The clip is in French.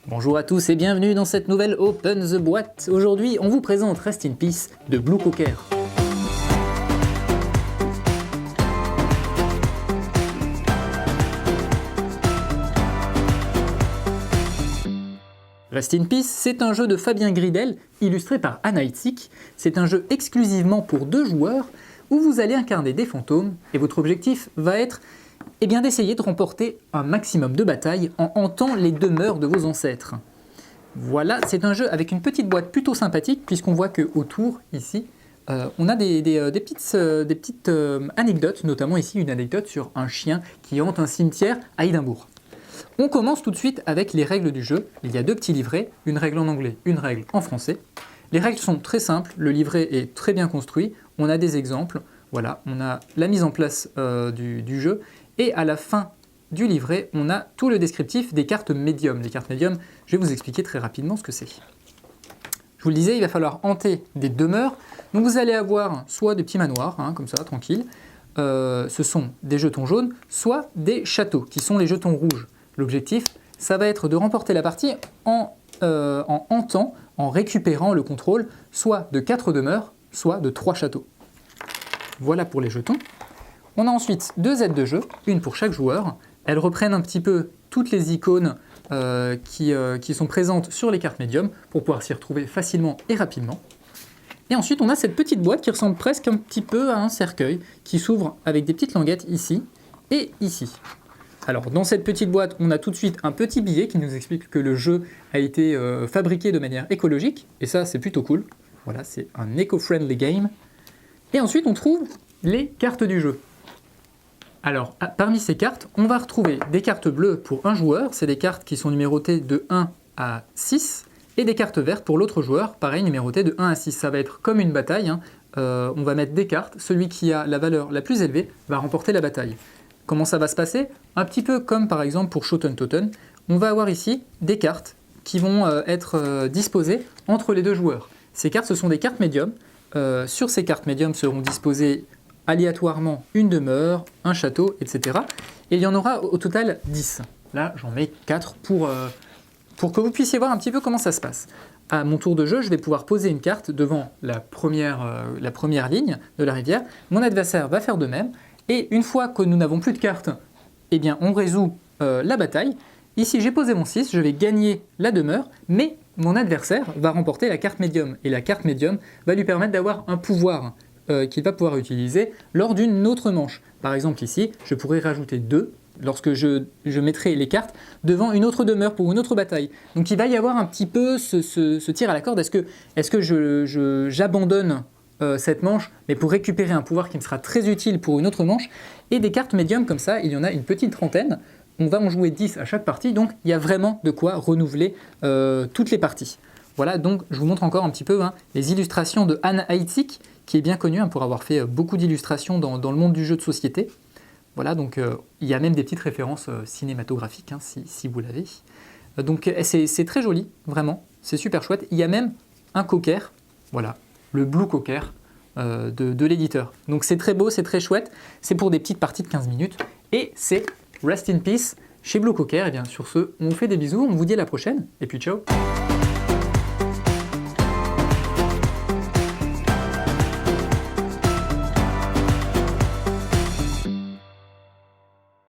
Bonjour à tous et bienvenue dans cette nouvelle Open the Boîte. Aujourd'hui, on vous présente Rest in Peace de Blue Cocker. Rest in Peace, c'est un jeu de Fabien Gridel, illustré par Anna Itzig. C'est un jeu exclusivement pour 2 joueurs, où vous allez incarner des fantômes, et votre objectif va être d'essayer de remporter un maximum de batailles en hantant les demeures de vos ancêtres. Voilà, c'est un jeu avec une petite boîte plutôt sympathique, puisqu'on voit qu'autour, ici, on a des petites anecdotes, notamment ici une anecdote sur un chien qui hante un cimetière à Édimbourg. On commence tout de suite avec les règles du jeu. Il y a 2 petits livrets, une règle en anglais, une règle en français. Les règles sont très simples, le livret est très bien construit, on a des exemples, voilà, on a la mise en place du jeu, et à la fin du livret, on a tout le descriptif des cartes médium. Les cartes médium, je vais vous expliquer très rapidement ce que c'est. Je vous le disais, il va falloir hanter des demeures, donc vous allez avoir soit des petits manoirs, comme ça, tranquille, ce sont des jetons jaunes, soit des châteaux, qui sont les jetons rouges. L'objectif, ça va être de remporter la partie en hantant, en récupérant le contrôle, soit de 4 demeures, soit de 3 châteaux. Voilà pour les jetons. On a ensuite 2 aides de jeu, une pour chaque joueur. Elles reprennent un petit peu toutes les icônes qui sont présentes sur les cartes médium pour pouvoir s'y retrouver facilement et rapidement. Et ensuite, on a cette petite boîte qui ressemble presque un petit peu à un cercueil qui s'ouvre avec des petites languettes ici et ici. Alors, dans cette petite boîte, on a tout de suite un petit billet qui nous explique que le jeu a été fabriqué de manière écologique, et ça, c'est plutôt cool. Voilà, c'est un eco-friendly game. Et ensuite, on trouve les cartes du jeu. Alors, parmi ces cartes, on va retrouver des cartes bleues pour un joueur, c'est des cartes qui sont numérotées de 1 à 6, et des cartes vertes pour l'autre joueur, pareil, numérotées de 1 à 6. Ça va être comme une bataille, on va mettre des cartes, celui qui a la valeur la plus élevée va remporter la bataille. Comment ça va se passer? Un petit peu comme par exemple pour Schoten Toten, on va avoir ici des cartes qui vont être disposées entre les 2 joueurs. Ces cartes, ce sont des cartes médium. Sur ces cartes médium seront disposées aléatoirement une demeure, un château, etc. Et il y en aura au total 10. Là, j'en mets 4 pour que vous puissiez voir un petit peu comment ça se passe. À mon tour de jeu, je vais pouvoir poser une carte devant la première ligne de la rivière. Mon adversaire va faire de même. Et une fois que nous n'avons plus de cartes, eh bien, on résout la bataille. Ici, j'ai posé mon 6, je vais gagner la demeure, mais mon adversaire va remporter la carte médium. Et la carte médium va lui permettre d'avoir un pouvoir qu'il va pouvoir utiliser lors d'une autre manche. Par exemple ici, je pourrais rajouter 2 lorsque je mettrai les cartes devant une autre demeure pour une autre bataille. Donc il va y avoir un petit peu ce tir à la corde. Est-ce que j'abandonne cette manche, mais pour récupérer un pouvoir qui me sera très utile pour une autre manche? Et des cartes médium comme ça, il y en a une petite trentaine. On va en jouer 10 à chaque partie, donc il y a vraiment de quoi renouveler toutes les parties. Voilà, donc je vous montre encore un petit peu les illustrations de Anna Itzig, qui est bien connue pour avoir fait beaucoup d'illustrations dans le monde du jeu de société. Voilà, donc il y a même des petites références cinématographiques, si vous l'avez. Donc c'est très joli, vraiment, c'est super chouette. Il y a même un cocker, voilà, le Blue Cocker de l'éditeur. Donc c'est très beau, c'est très chouette, c'est pour des petites parties de 15 minutes, et c'est Rest in Peace chez Blue Cocker. Et bien sur ce, on vous fait des bisous, on vous dit à la prochaine, et puis ciao.